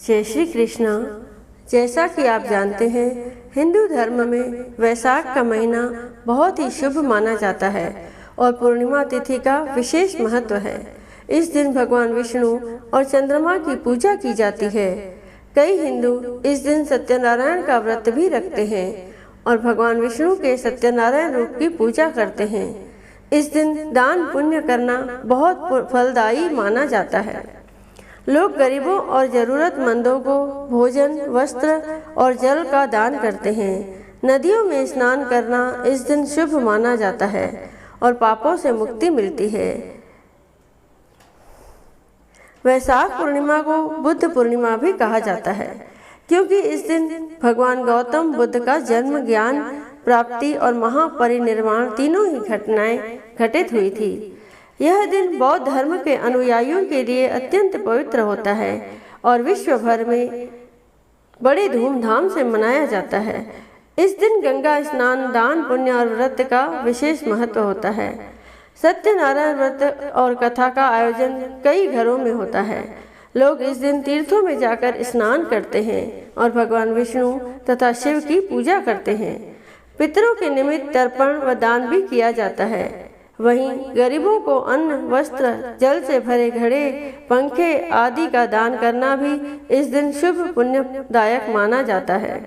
जय श्री कृष्णा। जैसा कि आप जानते हैं, हिंदू धर्म में वैशाख का महीना बहुत ही शुभ माना जाता है और पूर्णिमा तिथि का विशेष महत्व है। इस दिन भगवान विष्णु और चंद्रमा की पूजा की जाती है। कई हिंदू इस दिन सत्यनारायण का व्रत भी रखते हैं और भगवान विष्णु के सत्यनारायण रूप की पूजा करते हैं। इस दिन दान पुण्य करना बहुत फलदायी माना जाता है। लोग गरीबों और ज़रूरतमंदों को भोजन, वस्त्र और जल का दान करते हैं। नदियों में स्नान करना इस दिन शुभ माना जाता है और पापों से मुक्ति मिलती है। वैशाख पूर्णिमा को बुद्ध पूर्णिमा भी कहा जाता है, क्योंकि इस दिन भगवान गौतम बुद्ध का जन्म, ज्ञान प्राप्ति और महापरिनिर्वाण तीनों ही घटनाएं घटित हुई थी। यह दिन बौद्ध धर्म के अनुयायियों के लिए अत्यंत पवित्र होता है और विश्व भर में बड़े धूमधाम से मनाया जाता है। इस दिन गंगा स्नान, दान पुण्य और व्रत का विशेष महत्व होता है। सत्यनारायण व्रत और कथा का आयोजन कई घरों में होता है। लोग इस दिन तीर्थों में जाकर स्नान करते हैं और भगवान विष्णु तथा शिव की पूजा करते हैं। पितरों के निमित्त तर्पण व दान भी किया जाता है। वहीं गरीबों को अन्न, वस्त्र, जल से भरे घड़े, पंखे आदि का दान करना भी इस दिन शुभ पुण्यदायक माना जाता है।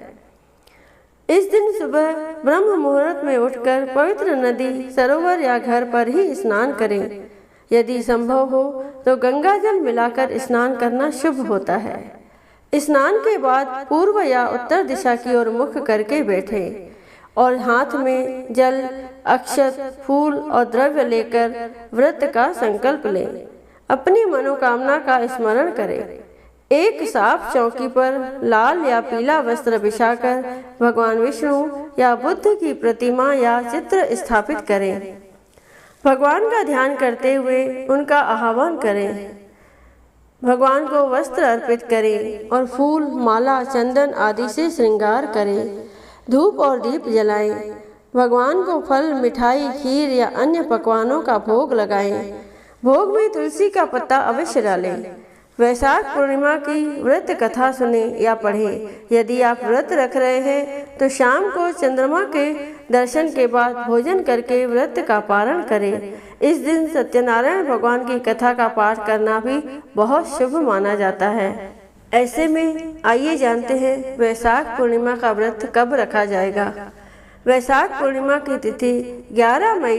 इस दिन सुबह ब्रह्म मुहूर्त में उठकर पवित्र नदी, सरोवर या घर पर ही स्नान करें। यदि संभव हो तो गंगा जल मिलाकर स्नान करना शुभ होता है। स्नान के बाद पूर्व या उत्तर दिशा की ओर मुख करके बैठें और हाथ में जल, अक्षत, फूल और द्रव्य लेकर व्रत का संकल्प लें। अपनी मनोकामना का स्मरण करें। एक साफ चौकी पर लाल या पीला वस्त्र बिछाकर भगवान विष्णु या बुद्ध की प्रतिमा या चित्र स्थापित करें। भगवान का ध्यान करते हुए उनका आह्वान करें। भगवान को वस्त्र अर्पित करें और फूल, माला, चंदन आदि से श्रृंगार करें। धूप और दीप जलाएं। भगवान को फल, मिठाई, खीर या अन्य पकवानों का भोग लगाएं। भोग में तुलसी का पत्ता अवश्य डालें। वैशाख पूर्णिमा की व्रत कथा सुने या पढ़ें। यदि आप व्रत रख रहे हैं तो शाम को चंद्रमा के दर्शन के बाद भोजन करके व्रत का पारण करें। इस दिन सत्यनारायण भगवान की कथा का पाठ करना भी बहुत शुभ माना जाता है। ऐसे में आइए जानते हैं वैशाख पूर्णिमा का व्रत कब रखा जाएगा। वैशाख पूर्णिमा की तिथि 11 मई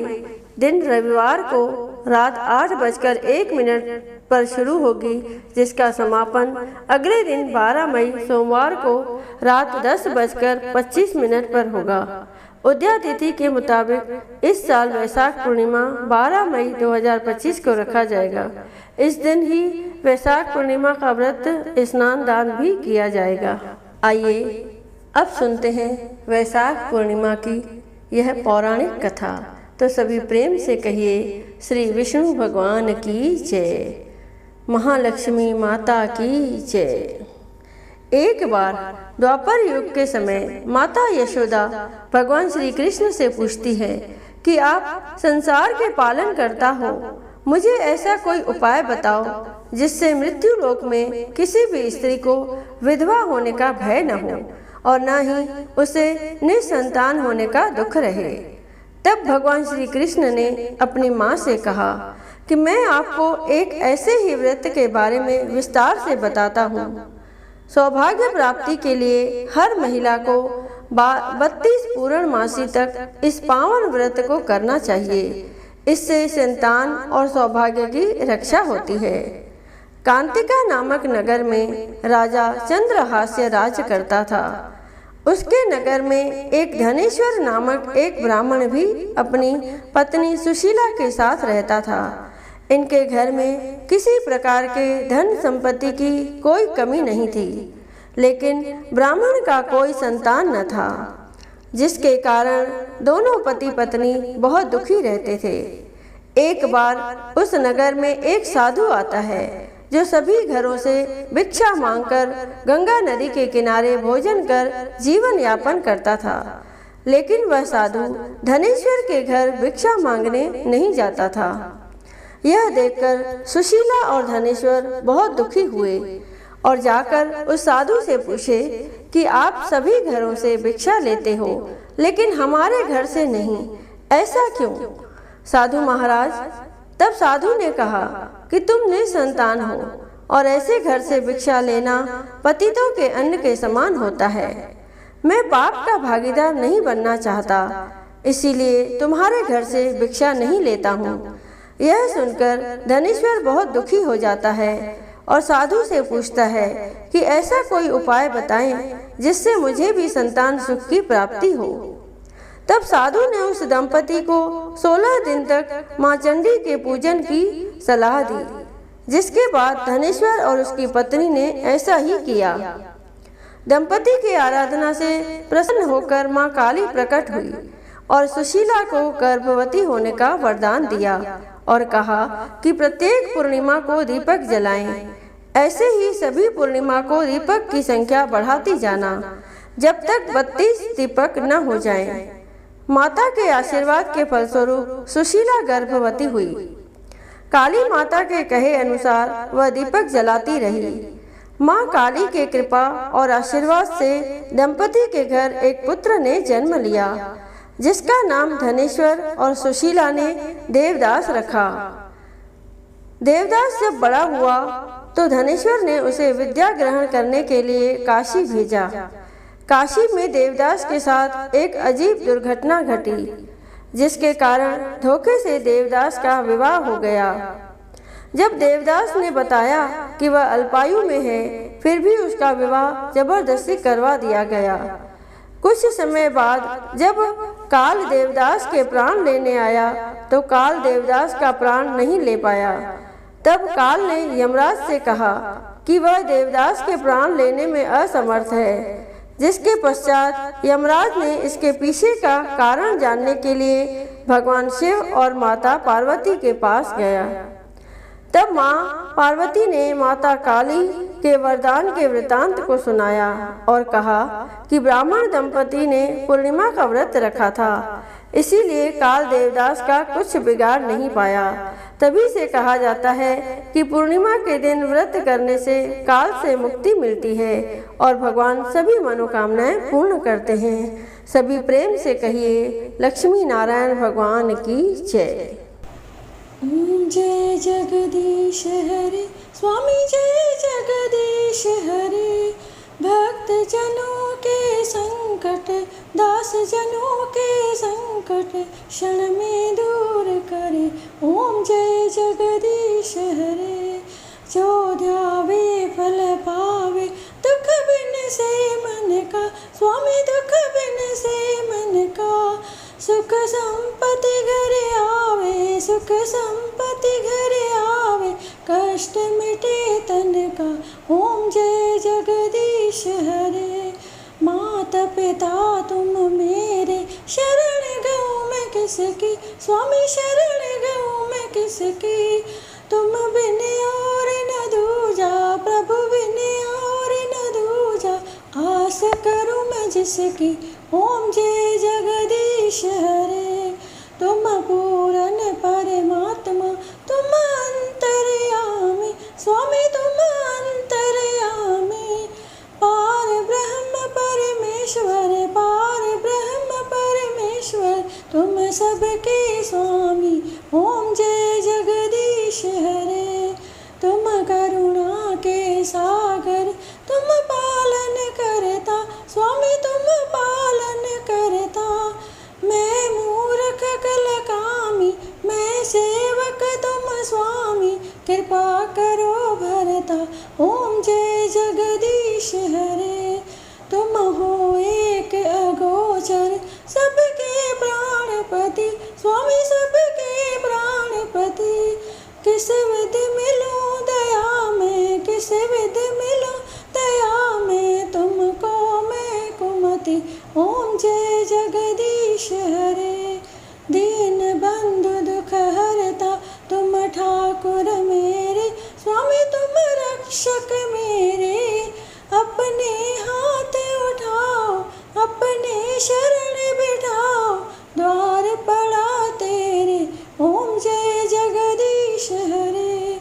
दिन रविवार को रात 8:01 पर शुरू होगी, जिसका समापन अगले दिन 12 मई सोमवार को रात 10:25 पर होगा। उदया तिथि के मुताबिक इस साल वैशाख पूर्णिमा 12 मई 2025 को रखा जाएगा। इस दिन ही वैशाख पूर्णिमा का व्रत, स्नान, दान भी किया जाएगा। आइए अब सुनते हैं वैशाख पूर्णिमा की यह पौराणिक कथा। तो सभी प्रेम से कहिए, श्री विष्णु भगवान की जय, महालक्ष्मी माता की जय। एक बार द्वापर युग के समय माता यशोदा भगवान श्री कृष्ण से पूछती है कि आप संसार के पालन करता हो, मुझे ऐसा कोई उपाय बताओ जिससे मृत्यु लोक में किसी भी स्त्री को विधवा होने का भय न हो और न ही उसे निसंतान होने का दुख रहे। तब भगवान श्री कृष्ण ने अपनी माँ से कहा कि मैं आपको एक ऐसे ही व्रत के बारे में विस्तार से बताता हूँ। सौभाग्य प्राप्ति के लिए हर महिला को 32 पूर्णमासी तक इस पावन व्रत को करना चाहिए। इससे संतान और सौभाग्य की रक्षा होती है। कांतिका नामक नगर में राजा चंद्रहास्य राज करता था। उसके नगर में एक धनेश्वर नामक एक ब्राह्मण भी अपनी पत्नी सुशीला के साथ रहता था। इनके घर में किसी प्रकार के धन संपत्ति की कोई कमी नहीं थी, लेकिन ब्राह्मण का कोई संतान न था, जिसके कारण दोनों पति पत्नी बहुत दुखी रहते थे। एक बार उस नगर में एक साधु आता है जो सभी घरों से भिक्षा मांगकर गंगा नदी के किनारे भोजन कर जीवन यापन करता था। लेकिन वह साधु धनेश्वर के घर भिक्षा मांगने नहीं जाता था। यह देखकर सुशीला और धनेश्वर बहुत दुखी हुए और जाकर उस साधु से पूछे कि आप सभी घरों से भिक्षा लेते हो लेकिन हमारे घर से नहीं, ऐसा क्यों? साधु महाराज, तब साधु ने कहा कि तुम निसंतान हो और ऐसे घर से भिक्षा लेना पतितों के अन्न के समान होता है। मैं पाप का भागीदार नहीं बनना चाहता, इसीलिए तुम्हारे घर से भिक्षा नहीं लेता हूँ। यह सुनकर धनेश्वर बहुत दुखी हो जाता है और साधु से पूछता है कि ऐसा कोई उपाय बताएं जिससे मुझे भी संतान सुख की प्राप्ति हो। तब साधु ने उस दंपति को 16 दिन तक माँ चंडी के पूजन की सलाह दी, जिसके बाद धनेश्वर और उसकी पत्नी ने ऐसा ही किया। दंपति की आराधना से प्रसन्न होकर माँ काली प्रकट हुई और सुशीला को गर्भवती होने का वरदान दिया और कहा कि प्रत्येक पूर्णिमा को दीपक जलाएं। ऐसे ही सभी पूर्णिमा को दीपक की संख्या बढ़ाती जाना जब तक 32 दीपक न हो जाएं। माता के आशीर्वाद के फलस्वरूप सुशीला गर्भवती हुई। काली माता के कहे अनुसार वह दीपक जलाती रही। माँ काली के कृपा और आशीर्वाद से दंपति के घर एक पुत्र ने जन्म लिया, जिसका नाम धनेश्वर और सुशीला ने देवदास रखा। देवदास जब बड़ा हुआ तो धनेश्वर ने उसे विद्या ग्रहण करने के लिए काशी भेजा। काशी में देवदास के साथ एक अजीब दुर्घटना घटी, जिसके कारण धोखे से देवदास का विवाह हो गया। जब देवदास ने बताया कि वह अल्पायु में है, फिर भी उसका विवाह जबरदस्ती करवा दिया गया। कुछ समय बाद जब काल देवदास के प्राण लेने आया तो काल देवदास का प्राण नहीं ले पाया। तब काल ने यमराज से कहा कि वह देवदास के प्राण लेने में असमर्थ है, जिसके पश्चात यमराज ने इसके पीछे का कारण जानने के लिए भगवान शिव और माता पार्वती के पास गया। तब माँ पार्वती ने माता काली के वरदान के वृतांत को सुनाया और कहा कि ब्राह्मण दंपति ने पूर्णिमा का व्रत रखा था, इसीलिए काल देवदास का कुछ बिगाड़ नहीं पाया। तभी से कहा जाता है कि पूर्णिमा के दिन व्रत करने से काल से मुक्ति मिलती है और भगवान सभी मनोकामनाएं पूर्ण करते हैं। सभी प्रेम से कहिए लक्ष्मी नारायण भगवान की जय। जय जगदीश हरे स्वामी, जय जगदीश हरे। भक्त जनों के संकट, दास जनों के संकट क्षण में दूर करे। ओम जय जगदीश हरे। जो ध्यावे फल पावे, दुख बिन से मन का स्वामी, दुख बिन से मन का। सुख संपत्ति घर आवे, सुख संपत्ति घर आवे, कष्ट मिटे तन का। ओम जय जगदीश हरे। माता पिता तुम मेरे, शरण गऊँ मैं किसकी स्वामी, शरण गऊँ मैं किसकी। तुम बिन और न दूजा प्रभु, बिन और न दूजा, आस करूँ मैं जिसकी। ओम जय जगदीश हरे। तुम पूर्ण परमात्मा, तुम अंतर्यामी स्वामी, तुम अंतर्यामी। पार ब्रह्म परमेश्वर, पार ब्रह्म परमेश्वर, तुम सबके स्वामी। ओम जय जगदीश हरे। तुम करुणा के सागर, तुम पालन करता स्वामी, तुम पालन करता। मैं मूर्ख कलकामी, मैं सेवक तुम स्वामी, कृपा करो भरता। ओम जय जगदीश हरे। तुम हो एक अगोचर, सबके प्राणपति स्वामी, सबके प्राणपति। किस विध मिलूं दया में, किस विध मिलूं दया में, तुमको मैं कुमति। ओम जय जगदीश हरे। दीन बंधु दुख हरता, तुम ठाकुर मेरे स्वामी, तुम रक्षक मेरे। अपने हाथ उठाओ, अपने शरण बिठाओ, द्वार पड़ा तेरे। ओम जय जगदीश हरे।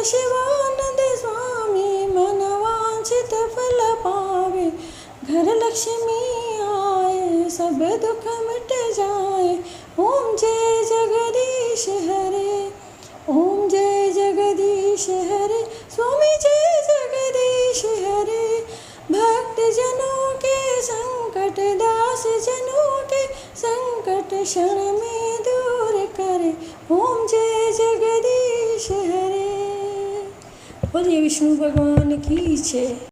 शिवानंद स्वामी मन वांछित फल पावे। घर लक्ष्मी आए सब दुख मिट जाए। ओम जय जगदीश हरे, ओम जय जगदीश हरे, स्वामी जय जगदीश हरे। भक्त जनों के संकट, दास जनों के संकट क्षण में दूर करे। ओम जय जगदीश हरे। बोलिए विष्णु भगवान की जय।